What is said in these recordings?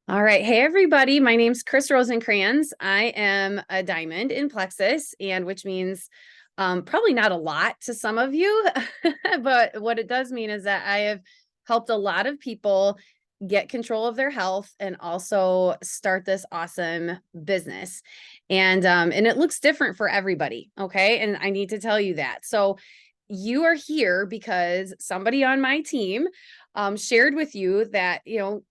All right. Hey, everybody. My name's Chris Rosencrans. I am a diamond in Plexus, and which means probably not a lot to some of you, but what it does mean is that I have helped a lot of people get control of their health and also start this awesome business. And it looks different for everybody. Okay. And I need to tell you that. So you are here because somebody on my team shared with you that,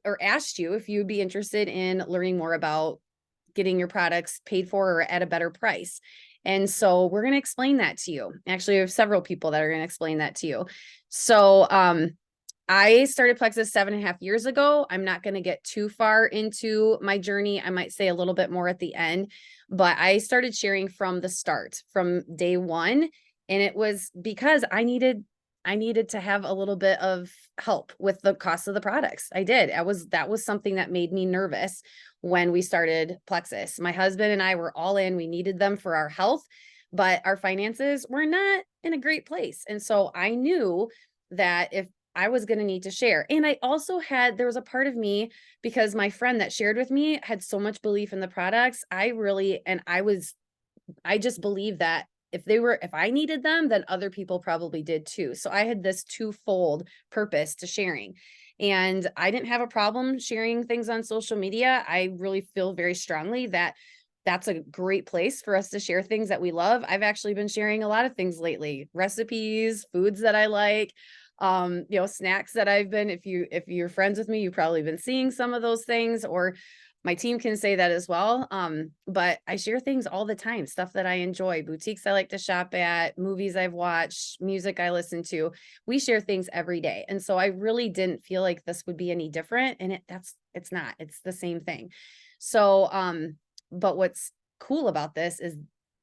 or asked you if you'd be interested in learning more about getting your products paid for or at a better price. And so we're going to explain that to you. Actually, we have several people that are going to explain that to you. So, I started Plexus 7.5 years ago. I'm not going to get too far into my journey. I might say a little bit more at the end, but I started sharing from the start, from day one. And it was because I needed to have a little bit of help with the cost of the products. That was something that made me nervous when we started Plexus. My husband and I were all in. We needed them for our health, but our finances were not in a great place. And so I knew that if I was going to need to share. And there was a part of me, because my friend that shared with me had so much belief in the products. I just believed that if I needed them, then other people probably did too. So I had this twofold purpose to sharing. And I didn't have a problem sharing things on social media. I really feel very strongly that that's a great place for us to share things that we love. I've actually been sharing a lot of things lately, recipes, foods that I like, snacks that if you're friends with me, you've probably been seeing some of those things, or my team can say that as well. But I share things all the time, stuff that I enjoy, boutiques I like to shop at, movies I've watched, music I listen to. We share things every day. And so I really didn't feel like this would be any different. And it's not, it's the same thing. So, but what's cool about this is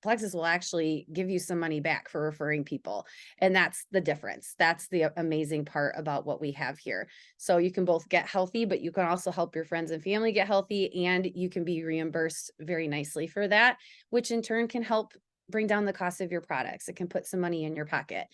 Plexus will actually give you some money back for referring people. And that's the difference. That's the amazing part about what we have here. So you can both get healthy, but you can also help your friends and family get healthy, and you can be reimbursed very nicely for that, which in turn can help bring down the cost of your products. It can put some money in your pocket.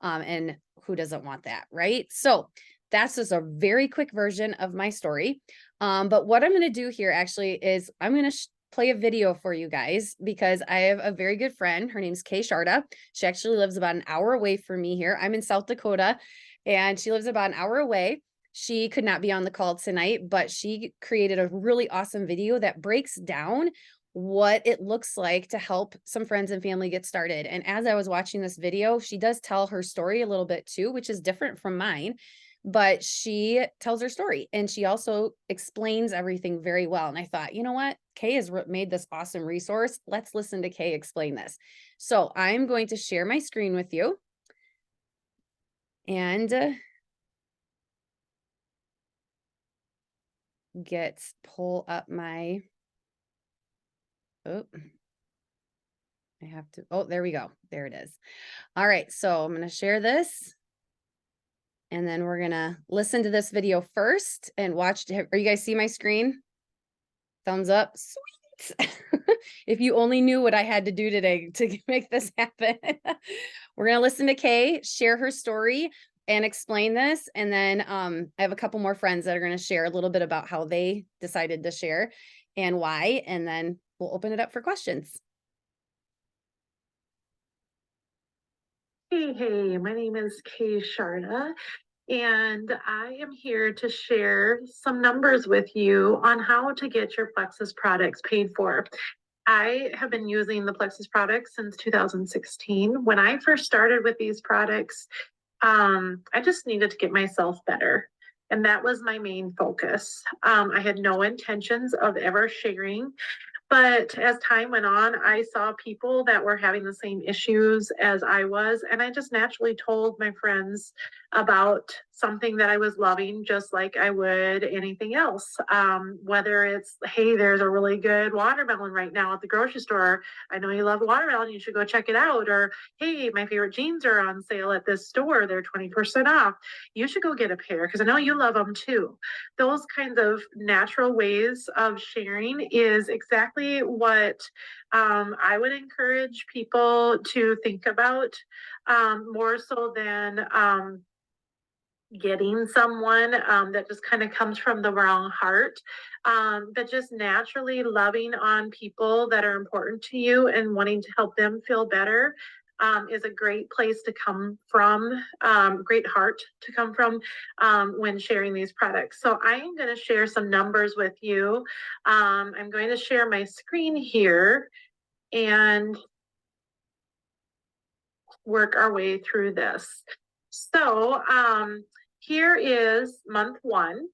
And who doesn't want that, right? So that's just a very quick version of my story. But what I'm going to do here actually is I'm going to play a video for you guys, because I have a very good friend. Her name's Kay Sharda. She actually lives about an hour away from me here. I'm in South Dakota, and she lives about an hour away. She could not be on the call tonight, but she created a really awesome video that breaks down what it looks like to help some friends and family get started. And as I was watching this video, she does tell her story a little bit too, which is different from mine, but she tells her story and she also explains everything very well. And I thought, you know what? Kay has made this awesome resource. Let's listen to Kay explain this. So I'm going to share my screen with you and pull up my, there we go. There it is. All right. So I'm going to share this. And then we're going to listen to this video first and watch. Are you guys see my screen? Thumbs up. Sweet. If you only knew what I had to do today to make this happen. We're going to listen to Kay share her story and explain this. And then I have a couple more friends that are going to share a little bit about how they decided to share and why. And then we'll open it up for questions. Hey, my name is Kay Sharda, and I am here to share some numbers with you on how to get your Plexus products paid for. I have been using the Plexus products since 2016. When I first started with these products, I just needed to get myself better. And that was my main focus. I had no intentions of ever sharing. But as time went on, I saw people that were having the same issues as I was. And I just naturally told my friends about something that I was loving, just like I would anything else. Whether it's, hey, there's a really good watermelon right now at the grocery store. I know you love watermelon. You should go check it out. Or, hey, my favorite jeans are on sale at this store. They're 20% off. You should go get a pair because I know you love them too. Those kinds of natural ways of sharing is exactly what I would encourage people to think about, more so than getting someone that just kind of comes from the wrong heart, but just naturally loving on people that are important to you and wanting to help them feel better is a great place to come from, great heart to come from when sharing these products. So I am going to share some numbers with you. I'm going to share my screen here and work our way through this. So here is month one.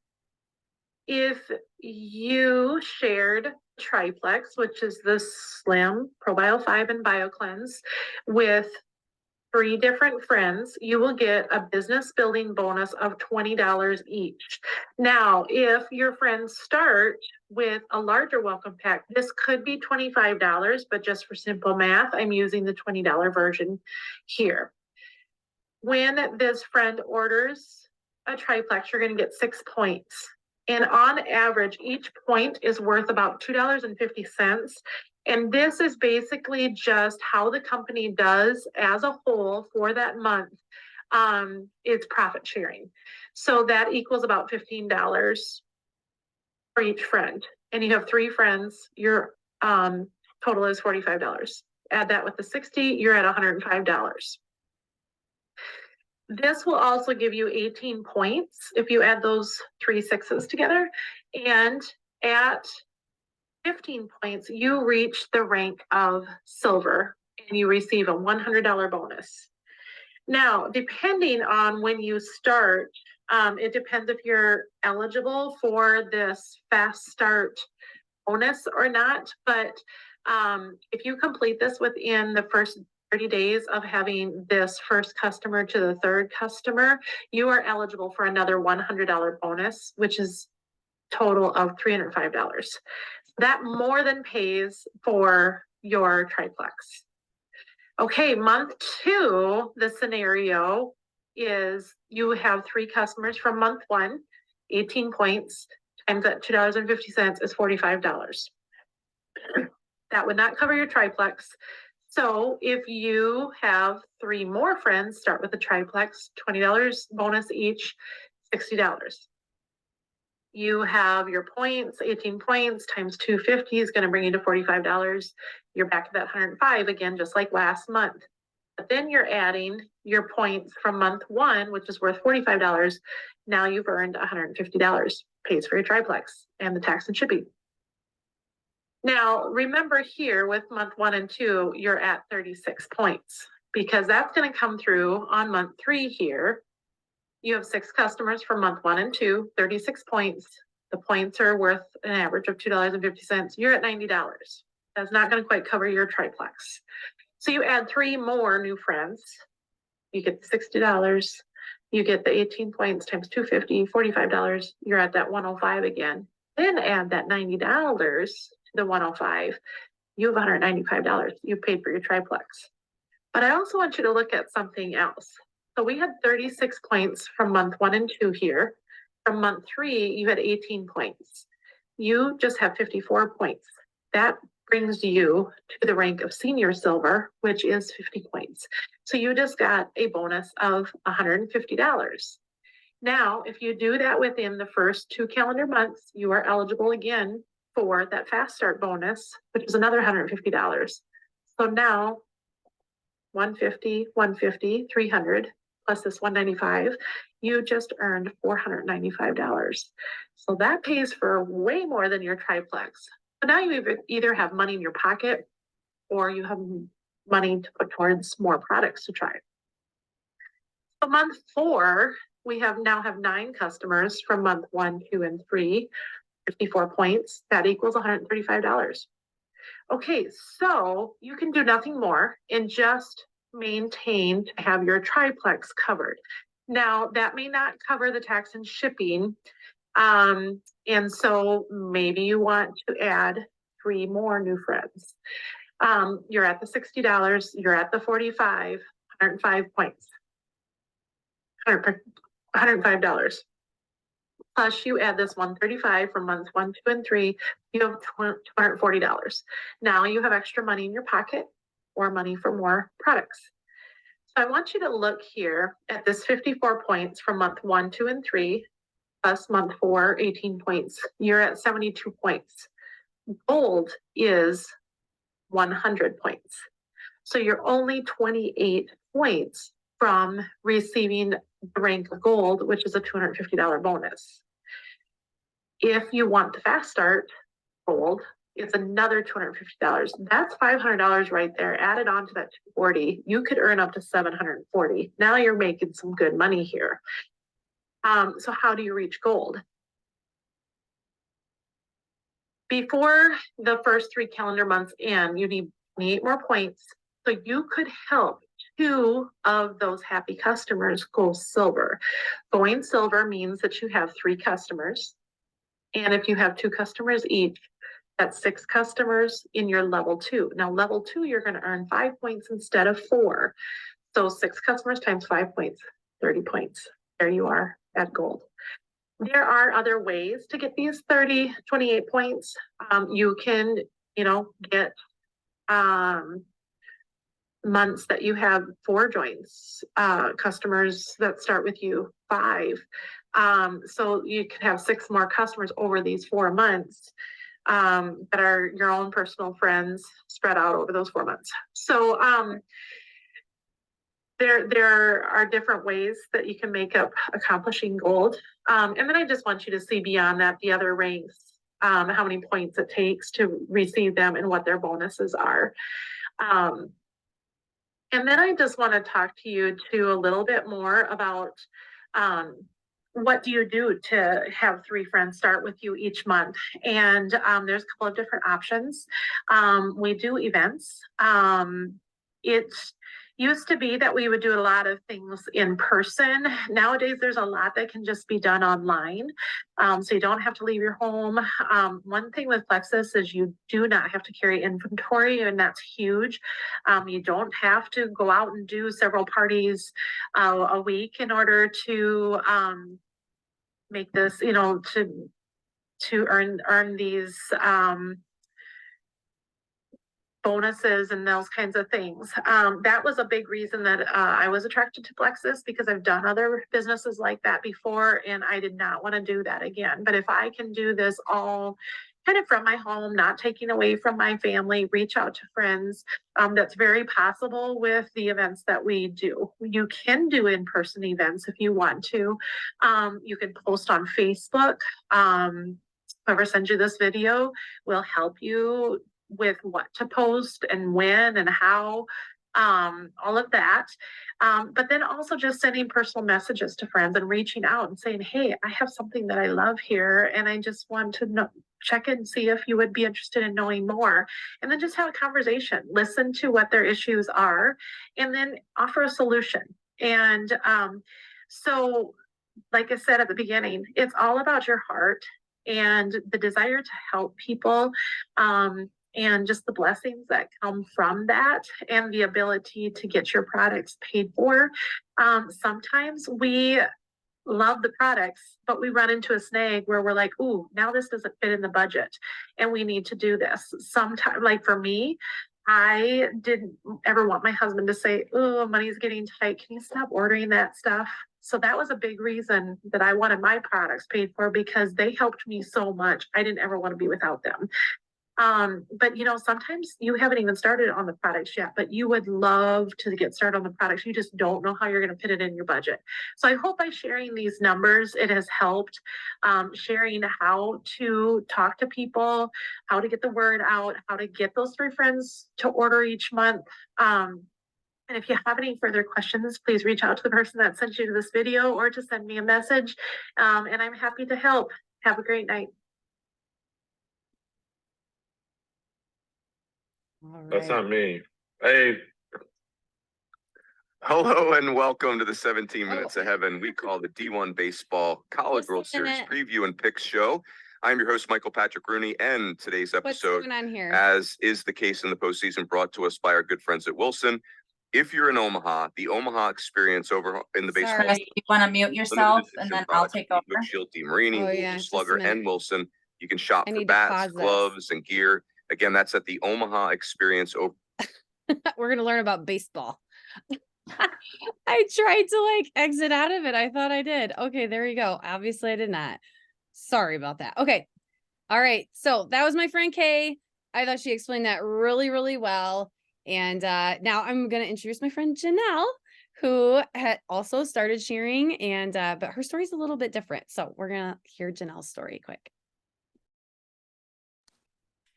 If you shared Triplex, which is the Slim, ProBio 5, and BioCleanse, with 3 different friends, you will get a business building bonus of $20 each. Now, if your friends start with a larger welcome pack, this could be $25, but just for simple math, I'm using the $20 version here. When this friend orders a triplex, you're going to get 6 points. And on average, each point is worth about $2.50. And this is basically just how the company does as a whole for that month. It's profit sharing. So that equals about $15 for each friend. And you have 3 friends, your total is $45. Add that with the 60, you're at $105. This will also give you 18 points if you add those 3 sixes together. And at 15 points, you reach the rank of silver and you receive a $100 bonus. Now, depending on when you start, it depends if you're eligible for this fast start bonus or not. But if you complete this within the first 30 days of having this first customer to the third customer, you are eligible for another $100 bonus, which is total of $305. That more than pays for your triplex. Okay, month 2, the scenario is you have 3 customers from month 1, 18 points times that $2.50 is $45. That would not cover your triplex. So if you have 3 more friends, start with a triplex, $20 bonus each, $60. You have your points, 18 points times 250 is going to bring you to $45. You're back to that 105 again, just like last month. But then you're adding your points from month 1, which is worth $45. Now you've earned $150, pays for your triplex and the tax and shipping. Now, remember here with month 1 and 2, you're at 36 points because that's going to come through on month 3 here. You have 6 customers from month 1 and 2, 36 points. The points are worth an average of $2.50. You're at $90. That's not going to quite cover your triplex. So you add 3 more new friends. You get the $60. You get the 18 points times 250, $45. You're at that 105 again. Then add that $90 to the 105. You have $195. You paid for your triplex. But I also want you to look at something else. So we had 36 points from month 1 and 2 here. From month 3, you had 18 points. You just have 54 points. That brings you to the rank of senior silver, which is 50 points. So you just got a bonus of $150. Now, if you do that within the first 2 calendar months, you are eligible again for that fast start bonus, which is another $150. So now 150, 150, 300, plus this 195, you just earned $495. So that pays for way more than your triplex. So now you either have money in your pocket or you have money to put towards more products to try. So month 4, we now have 9 customers from month 1, 2, and 3, 54 points. That equals $135. Okay, so you can do nothing more and just maintain to have your triplex covered. Now, that may not cover the tax and shipping. And so maybe you want to add 3 more new friends. You're at the $60, you're at the 45, 105 points, $105. Plus you add this 135 from months 1, 2, and 3, you have $240. Now you have extra money in your pocket or money for more products. So I want you to look here at this 54 points from month 1, 2, and 3, plus month 4, 18 points. You're at 72 points. Gold is 100 points. So you're only 28 points from receiving the rank of gold, which is a $250 bonus. If you want the fast start gold, it's another $250. That's $500 right there. Added on to that 240, you could earn up to 740. Now you're making some good money here. So how do you reach gold? Before the first 3 calendar months in, you need 28 more points. So you could help 2 of those happy customers go silver. Going silver means that you have 3 customers. And if you have 2 customers each, that's 6 customers in your level 2. Now, level 2, you're going to earn 5 points instead of 4. So 6 customers times 5 points, 30 points. There you are at gold. There are other ways to get these 28 points. You can, get months that you have 4 joins, customers that start with you 5. So you can have 6 more customers over these 4 months that are your own personal friends spread out over those 4 months. So there are different ways that you can make up accomplishing gold. And then I just want you to see beyond that, the other ranks, how many points it takes to receive them and what their bonuses are. And then I just want to talk to you too a little bit more about what do you do to have 3 friends start with you each month? And there's a couple of different options. We do events. It used to be that we would do a lot of things in person. Nowadays, there's a lot that can just be done online. So you don't have to leave your home. One thing with Plexus is you do not have to carry inventory, and that's huge. You don't have to go out and do several parties a week in order to make this, to earn these bonuses and those kinds of things. That was a big reason that I was attracted to Plexus, because I've done other businesses like that before, and I did not want to do that again. But if I can do this all kind of from my home, not taking away from my family, reach out to friends, that's very possible with the events that we do. You can do in-person events if you want to. You can post on Facebook. Whoever sends you this video will help you with what to post and when and how, all of that. But then also just sending personal messages to friends and reaching out and saying, hey, I have something that I love here, and I just want to check and see if you would be interested in knowing more. And then just have a conversation, listen to what their issues are, and then offer a solution. And so, like I said at the beginning, it's all about your heart and the desire to help people. And just the blessings that come from that, and the ability to get your products paid for. Sometimes we love the products, but we run into a snag where we're like, ooh, now this doesn't fit in the budget and we need to do this. Sometimes, like for me, I didn't ever want my husband to say, oh, money's getting tight. Can you stop ordering that stuff? So that was a big reason that I wanted my products paid for, because they helped me so much. I didn't ever want to be without them. But sometimes you haven't even started on the products yet, but you would love to get started on the products. You just don't know how you're going to fit it in your budget. So I hope by sharing these numbers, it has helped, sharing how to talk to people, how to get the word out, how to get those 3 friends to order each month. And if you have any further questions, please reach out to the person that sent you to this video, or to send me a message. And I'm happy to help. Have a great night. All That's right. not me. Hey. Hello and welcome to the 17 Minutes of Heaven we call the D1 Baseball College World Series Preview and Picks Show. I'm your host, Michael Patrick Rooney, and today's episode, what's going on here? as is the case in the postseason, brought to us by our good friends at Wilson. If you're in Omaha, the Omaha experience over in the baseball. Chris, you want to mute yourself, and then I'll take over. Shield, Marini, Oh, yeah, Slugger, and Wilson. You can shop for to bats, pause gloves, and gear. Again, that's at the Omaha experience over. We're going to learn about baseball. I tried to like exit out of it. I thought I did. Okay, there you go. Obviously I did not. Sorry about that. Okay. All right. So that was my friend Kay. I thought she explained that really, really well. And now I'm going to introduce my friend Janelle, who had also started sharing, and but her story's a little bit different. So we're going to hear Janelle's story quick.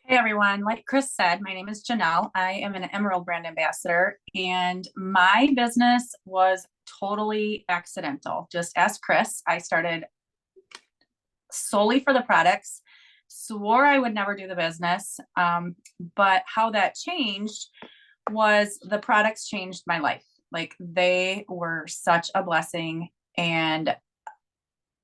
Hey everyone, like Chris said, my name is Janelle. I am an Emerald brand ambassador, and my business was totally accidental. Just ask Chris. I started solely for the products, swore I would never do the business. But how that changed was the products changed my life. Like they were such a blessing, and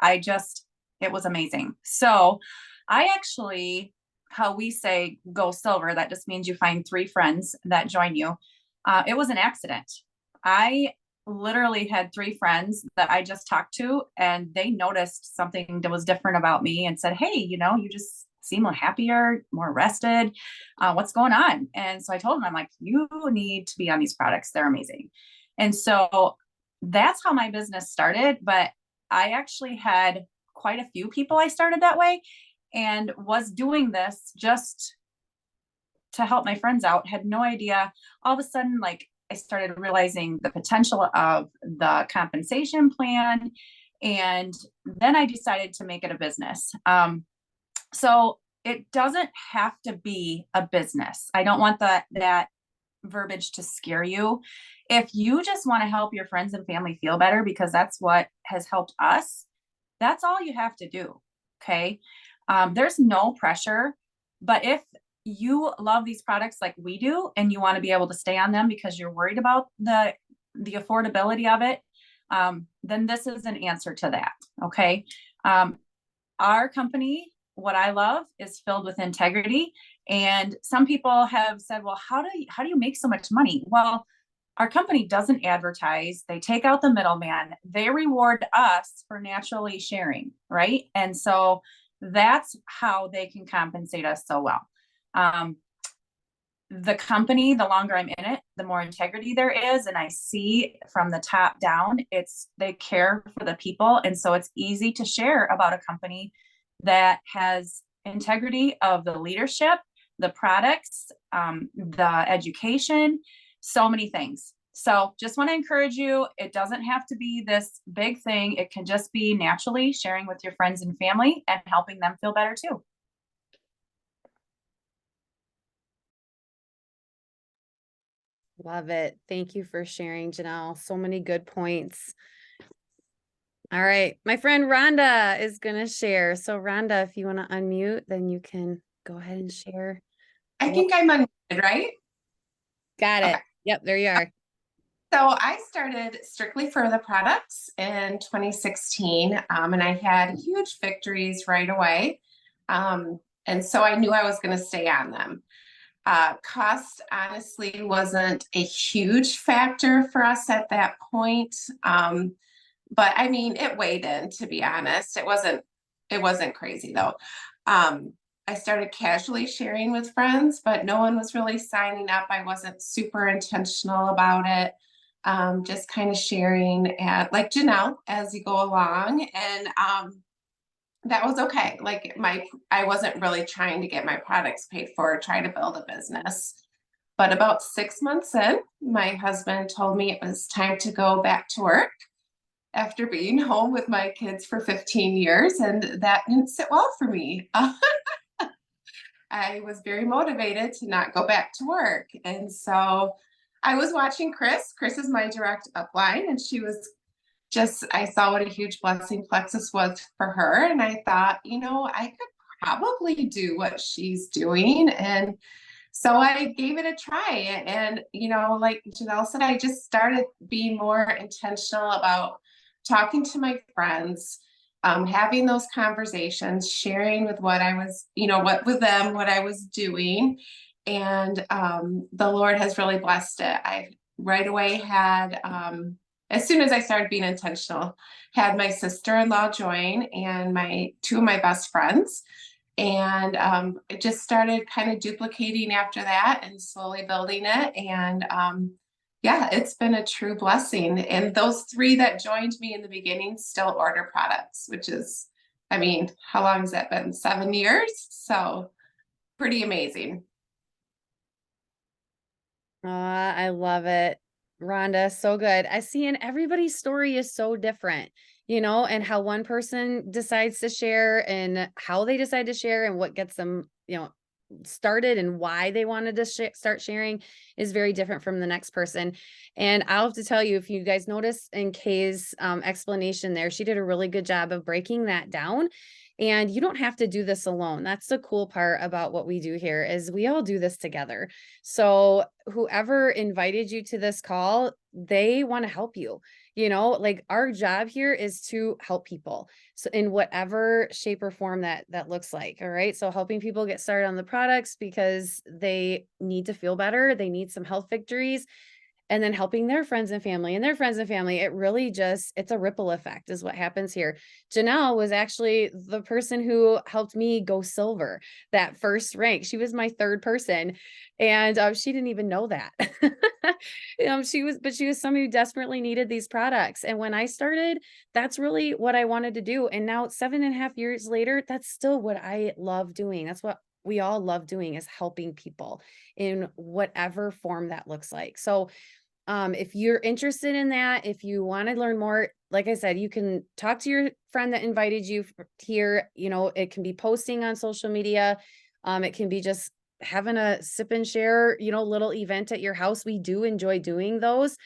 it was amazing. So I actually, how we say go silver, that just means you find 3 friends that join you. It was an accident. I literally had 3 friends that I just talked to, and they noticed something that was different about me and said, hey, you just seem happier, more rested. What's going on? And so I told them, I'm like, you need to be on these products. They're amazing. And so that's how my business started. But I actually had quite a few people I started that way, and was doing this just to help my friends out. Had no idea. All of a sudden, like I started realizing the potential of the compensation plan. And then I decided to make it a business. So it doesn't have to be a business. I don't want that verbiage to scare you. If you just want to help your friends and family feel better, because that's what has helped us, that's all you have to do. Okay. There's no pressure, but if you love these products like we do, and you want to be able to stay on them because you're worried about the affordability of it, then this is an answer to that. Okay. Our company, what I love, is filled with integrity. And some people have said, well, how do you make so much money? Well, our company doesn't advertise. They take out the middleman. They reward us for naturally sharing, right? And so that's how they can compensate us so well. The company, the longer I'm in it, the more integrity there is. And I see from the top down, they care for the people. And so it's easy to share about a company that has integrity of the leadership, the products, the education, so many things. So just want to encourage you, it doesn't have to be this big thing. It can just be naturally sharing with your friends and family and helping them feel better too. Love it. Thank you for sharing, Janelle. So many good points. All right. My friend Rhonda is going to share. So Rhonda, if you want to unmute, then you can go ahead and share. I think I'm unmuted, right? Got it. Okay. Yep, there you are. So I started strictly for the products in 2016, and I had huge victories right away. And so I knew I was going to stay on them. Cost honestly wasn't a huge factor for us at that point. But I mean, it weighed in, to be honest. It wasn't crazy though. I started casually sharing with friends, but no one was really signing up. I wasn't super intentional about it. Just kind of sharing like Janelle as you go along. And that was okay. Like I wasn't really trying to get my products paid for, try to build a business. But about 6 months in, my husband told me it was time to go back to work after being home with my kids for 15 years. And that didn't sit well for me. I was very motivated to not go back to work. And so I was watching Chris. Chris is my direct upline, and she was I saw what a huge blessing Plexus was for her. And I thought, I could probably do what she's doing. And so I gave it a try. And, like Janelle said, I just started being more intentional about talking to my friends, having those conversations, sharing with what I was, what I was doing. And the Lord has really blessed it. I right away had, as soon as I started being intentional, had my sister-in-law join and two of my best friends. And it just started kind of duplicating after that and slowly building it. And Yeah, it's been a true blessing. And those 3 that joined me in the beginning still order products, which is, I mean, how long has that been? 7 years? So pretty amazing. I love it. Rhonda, so good. I see, and everybody's story is so different, and how one person decides to share and how they decide to share and what gets them, started and why they wanted to start sharing is very different from the next person. And I'll have to tell you, if you guys notice in Kay's explanation there, she did a really good job of breaking that down. And you don't have to do this alone. That's the cool part about what we do here is we all do this together. So whoever invited you to this call, they want to help you. Like our job here is to help people. So in whatever shape or form that looks like. All right. So helping people get started on the products because they need to feel better. They need some health victories, and then helping their friends and family and their friends and family. It really it's a ripple effect is what happens here. Janelle was actually the person who helped me go silver that first rank. She was my third person, and she didn't even know that. She was somebody who desperately needed these products. And when I started, that's really what I wanted to do. And now 7.5 years later, that's still what I love doing. That's what we all love doing, is helping people in whatever form that looks like. So if you're interested in that, if you want to learn more, like I said, you can talk to your friend that invited you here. It can be posting on social media. It can be just having a sip and share, little event at your house. We do enjoy doing those.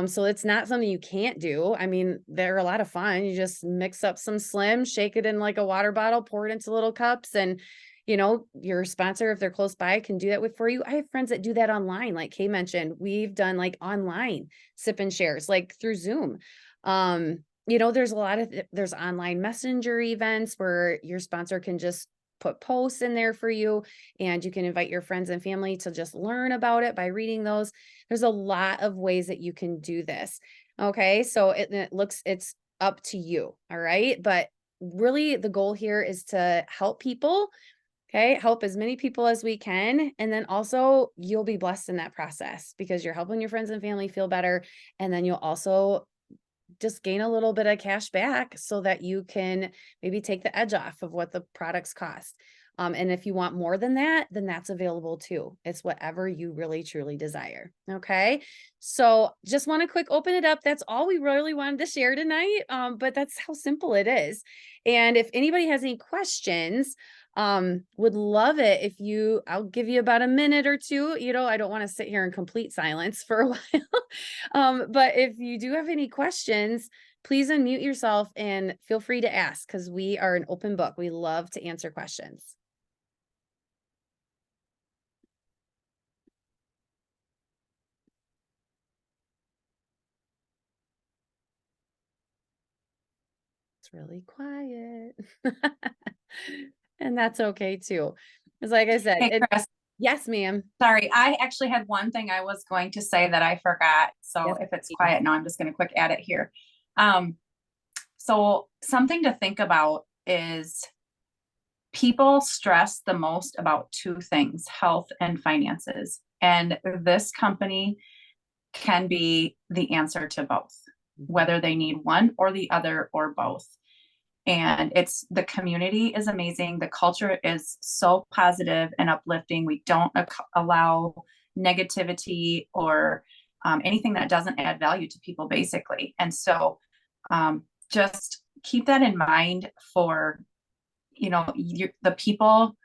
So it's not something you can't do. I mean, they're a lot of fun. You just mix up some Slim, shake it in like a water bottle, pour it into little cups, and your sponsor, if they're close by, can do that for you. I have friends that do that online. Like Kay mentioned, we've done like online sip and shares, like through Zoom. There's there's online messenger events where your sponsor can just put posts in there for you, and you can invite your friends and family to just learn about it by reading those. There's a lot of ways that you can do this. Okay. So it's up to you. All right. But really the goal here is to help people. Okay, help as many people as we can. And then also you'll be blessed in that process because you're helping your friends and family feel better. And then you'll also just gain a little bit of cash back so that you can maybe take the edge off of what the products cost. And if you want more than that, then that's available too. It's whatever you really truly desire. Okay. So just want to quick open it up. That's all we really wanted to share tonight. But that's how simple it is. And if anybody has any questions, would love it if I'll give you about a minute or two. I don't want to sit here in complete silence for a while. But if you do have any questions, please unmute yourself and feel free to ask, because we are an open book. We love to answer questions. It's really quiet. And that's okay too. Because like I said, Hey, Chris, yes, ma'am. sorry, I actually had one thing I was going to say that I forgot. So Yes, if it's ma'am. quiet now, I'm just going to quick add it here. So something to think about is people stress the most about 2 things, health and finances. And this company can be the answer to both, whether they need one or the other or both. And the community is amazing. The culture is so positive and uplifting. We don't allow negativity or anything that doesn't add value to people, basically. And so just keep that in mind for, the people.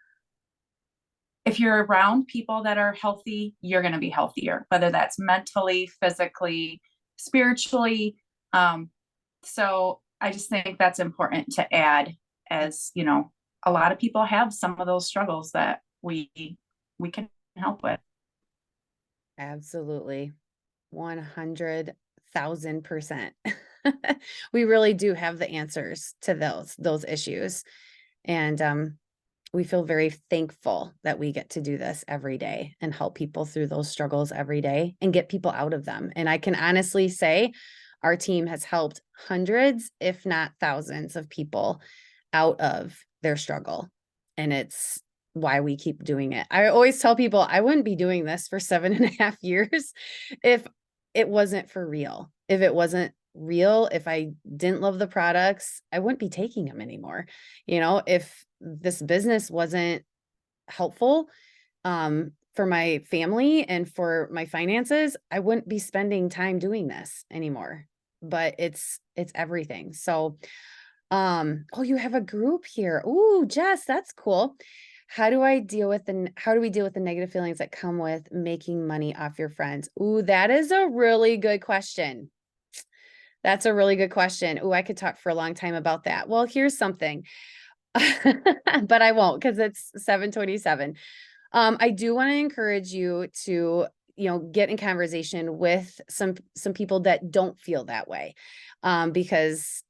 If you're around people that are healthy, you're going to be healthier, whether that's mentally, physically, spiritually. So I just think that's important to add, as a lot of people have some of those struggles that we can help with. Absolutely. 100,000%. We really do have the answers to those issues. And we feel very thankful that we get to do this every day and help people through those struggles every day and get people out of them. And I can honestly say our team has helped hundreds, if not thousands of people out of their struggle. And it's why we keep doing it. I always tell people I wouldn't be doing this for 7.5 years if it wasn't for real. If it wasn't real, if I didn't love the products, I wouldn't be taking them anymore. If this business wasn't helpful, for my family and for my finances, I wouldn't be spending time doing this anymore. But it's everything. So, oh, you have a group here. Ooh, Jess, that's cool. How do we deal with the negative feelings that come with making money off your friends? Ooh, that is a really good question. That's a really good question. Ooh, I could talk for a long time about that. Well, here's something, but I won't because it's 7:27. I do want to encourage you to, get in conversation with some people that don't feel that way. Because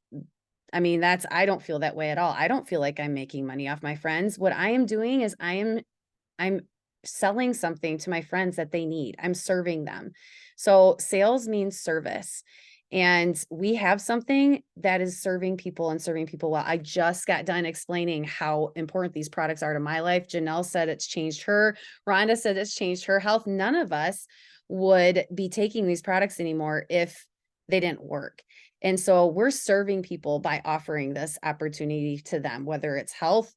I mean, I don't feel that way at all. I don't feel like I'm making money off my friends. What I am doing is I'm selling something to my friends that they need. I'm serving them. So sales means service. And we have something that is serving people and serving people well. I just got done explaining how important these products are to my life. Janelle said it's changed her. Rhonda said it's changed her health. None of us would be taking these products anymore if they didn't work. And so we're serving people by offering this opportunity to them, whether it's health,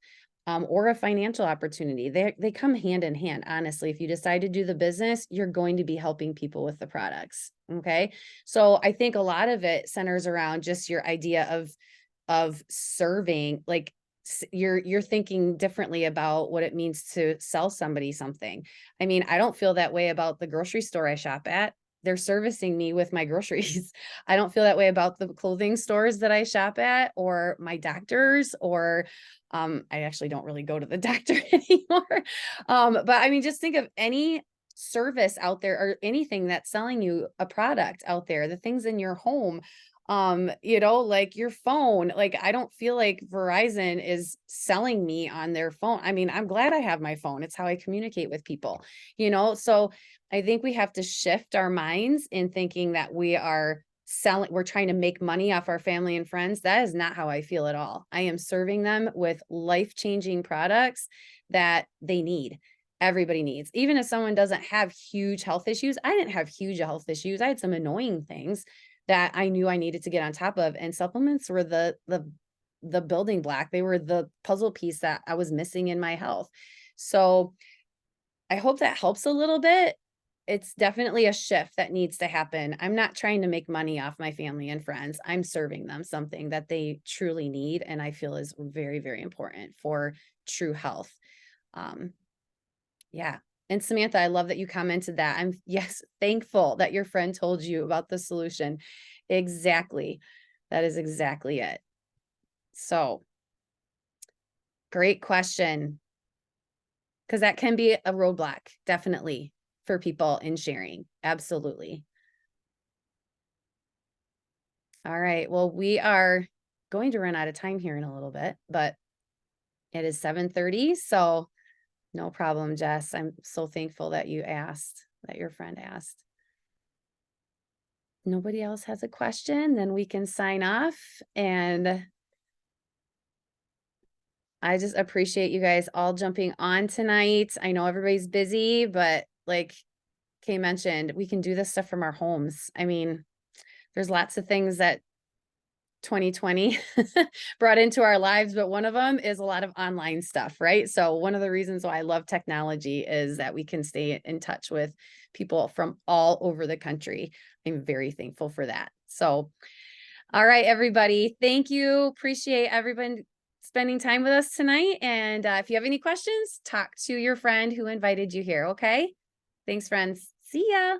or a financial opportunity. They come hand in hand. Honestly, if you decide to do the business, you're going to be helping people with the products. Okay. So I think a lot of it centers around just your idea of serving, like you're thinking differently about what it means to sell somebody something. I mean, I don't feel that way about the grocery store I shop at. They're servicing me with my groceries. I don't feel that way about the clothing stores that I shop at or my doctors or I actually don't really go to the doctor anymore. But I mean, just think of any service out there or anything that's selling you a product out there, the things in your home, like your phone. Like, I don't feel like Verizon is selling me on their phone. I mean, I'm glad I have my phone. It's how I communicate with people, so I think we have to shift our minds in thinking that we're trying to make money off our family and friends. That is not how I feel at all. I am serving them with life-changing products that they need. Everybody needs. Even if someone doesn't have huge health issues, I didn't have huge health issues. I had some annoying things that I knew I needed to get on top of, and supplements were the building block. They were the puzzle piece that I was missing in my health. So I hope that helps a little bit. It's definitely a shift that needs to happen. I'm not trying to make money off my family and friends. I'm serving them something that they truly need and I feel is very, very important for true health. Yeah. And Samantha, I love that you commented that. I'm thankful that your friend told you about the solution. Exactly. That is exactly it. So, great question. Because that can be a roadblock, definitely, for people in sharing. Absolutely. All right. Well, we are going to run out of time here in a little bit, but it is 7:30. So no problem, Jess. I'm so thankful that you asked, that your friend asked. Nobody else has a question, then we can sign off. And I just appreciate you guys all jumping on tonight. I know everybody's busy, but like Kay mentioned, we can do this stuff from our homes. I mean, there's lots of things that 2020 brought into our lives, but one of them is a lot of online stuff, right? So one of the reasons why I love technology is that we can stay in touch with people from all over the country. I'm very thankful for that. So, all right, everybody. Thank you. Appreciate everyone spending time with us tonight. And if you have any questions, talk to your friend who invited you here. Okay. Thanks, friends. See ya.